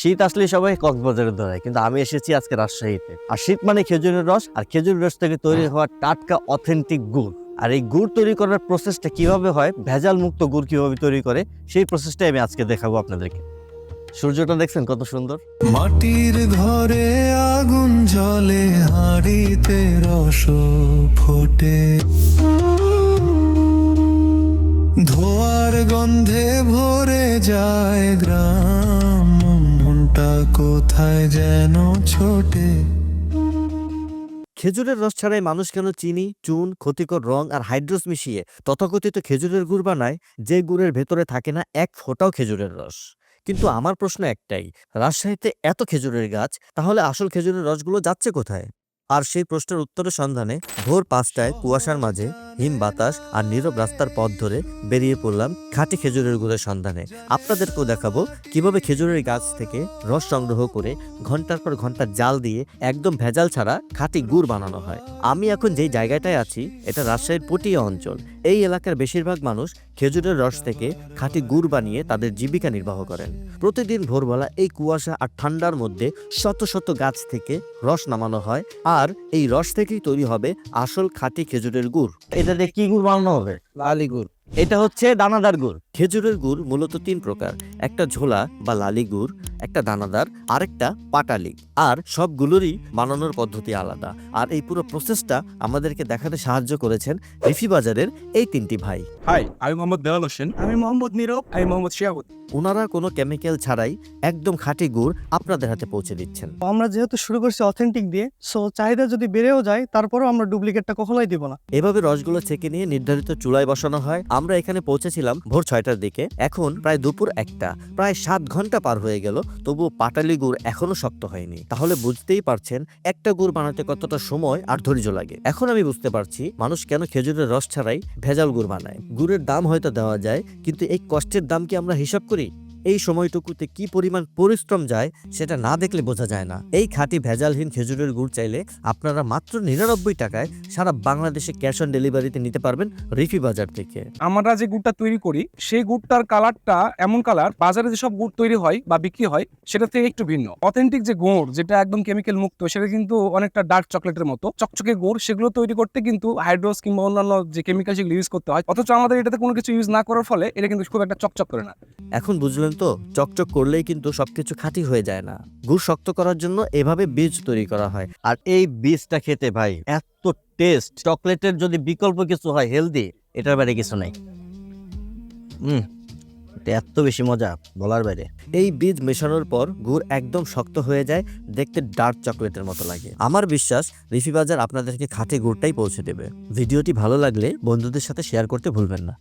শীত আসলে সবাই কক্সবাজারে দৌড়ায়, কিন্তু আমি এসেছি আজকে রাজশাহীতে। আর শীত মানে খেজুরের রস, আর খেজুরের রস থেকে তৈরি হওয়া টাটকা অথেন্টিক গুড়। আর এই গুড় তৈরি করার প্রসেসটা কিভাবে হয়, ভেজাল মুক্ত গুড় কিভাবে তৈরি করে, সেই প্রসেসটাই আমি আজকে দেখাবো আপনাদেরকে। সূর্যটা দেখছেন কত সুন্দর। মাটির ঘরে আগুন জ্বলে, হাঁড়িতে রস ফোটে, ধোয়ার গন্ধে ভরে যায় গ্রাম, মনটা কোথায় যেন ছোটে। খেজুরের রস ছাড়াই মানুষ কেন চিনি, চুন, ক্ষতিকর রং আর হাইড্রোস মিশিয়ে তথাকথিত খেজুরের গুড় বানায়, যে গুড়ের ভেতরে থাকে না এক ফোঁটাও খেজুরের রস? কিন্তু আমার প্রশ্ন একটাই, রাজশাহীতে এত খেজুরের গাছ, তাহলে আসল খেজুরের রসগুলো যাচ্ছে কোথায়? আর সেই প্রশ্নের উত্তরের সন্ধানে ভোর 5টায় কুয়াশার মাঝে হিম বাতাস আর নীরব রাস্তার পথ ধরে বেরিয়ে পড়লাম খাঁটি খেজুরের গুড়ের সন্ধানে। আপনাদেরকেও দেখাবো কিভাবে খেজুরের গাছ থেকে রস সংগ্রহ করে ঘন্টার পর ঘন্টা জাল দিয়ে একদম ভেজাল ছাড়া খাঁটি গুড় বানানো হয়। আমি এখন যেই জায়গাটায় আছি এটা রাজশাহীর পটিয়া অঞ্চল। এই এলাকার বেশিরভাগ মানুষ খেজুরের রস থেকে খাঁটি গুড় বানিয়ে তাদের জীবিকা নির্বাহ করেন। প্রতিদিন ভোরবেলা এই কুয়াশা আর ঠান্ডার মধ্যে শত শত গাছ থেকে রস নামানো হয়, আর এই রস থেকেই তৈরি হবে আসল খাঁটি খেজুরের গুড়। এটা দিয়ে কি গুড় বানানো হবে? লালি গুড়। এটা হচ্ছে দানাদার গুড়। খেজুরের গুড় মূলত 3 প্রকার, একটা ঝোলা বা লালি গুড়, একটা দানাদার, আরেকটা পাটালি। আর সবগুলোরই বানানোর পদ্ধতি আলাদা। আর এই পুরো প্রসেসটা আমাদেরকে দেখাতে সাহায্য করেছেন রিফি বাজারের এই 3টি ভাই। হাই, আমি মোহাম্মদ দেওয়াল হোসেন। আমি মোহাম্মদ নীরব। আমি মোহাম্মদ শিয়াবুত। ওনারা কোনো কেমিক্যাল ছাড়াই একদম খাঁটি গুড় আপনাদের হাতে পৌঁছে দিচ্ছেন। আমরা যেহেতু শুরু করছি অথেন্টিক দিয়ে, সো চাহিদা যদি বেড়েও যায় তারপরেও আমরা ডুপ্লিকেটটা কখনোই দিব না। এভাবে রসগুলো ছেঁকে নিয়ে নির্ধারিত চুলায় বসানো হয়। আমরা এখানে পৌঁছেছিলাম ভোর 6টার দিকে। এখন প্রায় দুপুর 1টা, প্রায় 7 ঘন্টা পার হয়ে গেল, তবুও পাটালি গুড় এখনো শক্ত হয়নি। তাহলে বুঝতেই পারছেন একটা গুড় বানাতে কতটা সময় আর ধৈর্য লাগে। এখন আমি বুঝতে পারছি মানুষ কেন খেজুরের রস ছাড়াই ভেজাল গুড় বানায়। গুড়ের দাম হয়তো দেওয়া যায়, কিন্তু এই কষ্টের দাম কি আমরা হিসাব করি? এই সময়টুকুতে কি পরিমাণ পরিশ্রম যায় সেটা না দেখলে বোঝা যায় না। এই খাঁটি ভেজালহীন খেজুরের গুড় চাইলে আপনারা মাত্র 99 টাকায় সারা বাংলাদেশে ক্যাশ অন ডেলিভারিতে নিতে পারবেন রিফি বাজার থেকে। আমরা যে গুড়টা তৈরি করি সেই গুড়টার কালারটা এমন কালার, বাজারে যেসব গুড় তৈরি হয় বা বিক্রি হয় সেটা থেকে একটু ভিন্ন। অথেন্টিক যে গুড়, যেটা একদম কেমিক্যাল মুক্ত, সেটা কিন্তু অনেকটা ডার্ক চকলেটের মতো চকচকে গুড়। সেগুলো তৈরি করতে কিন্তু হাইড্রোস কিংবা অন্যান্য যে কেমিক্যাল সেগুলো ইউজ করতে হয়, অথচ আমাদের এটাতে কোনো কিছু ইউজ না করার ফলে এটা কিন্তু খুব একটা চকচক করে না। এখন বুঝলেন তো, চকচক করলেই কিন্তু সবকিছু খাঁটি হয়ে যায় না। গুড় শক্ত করার জন্য এভাবে বীজ তৈরি করা হয়। আর এই বীজটা খেতে ভাই এত টেস্ট, চকলেটের যদি বিকল্প কিছু হয় হেলদি, এটার বাইরে কিছু নাই। এটা এত বেশি মজা বলার বাইরে। এই বীজ মেশানোর পর গুড় একদম শক্ত হয়ে যায়, দেখতে ডার্ক চকলেটের মতো লাগে। আমার বিশ্বাস রিফি বাজার আপনাদেরকে খাঁটি গুড়টাই পৌঁছে দেবে। ভিডিওটি ভালো লাগলে বন্ধুদের সাথে শেয়ার করতে ভুলবেন না।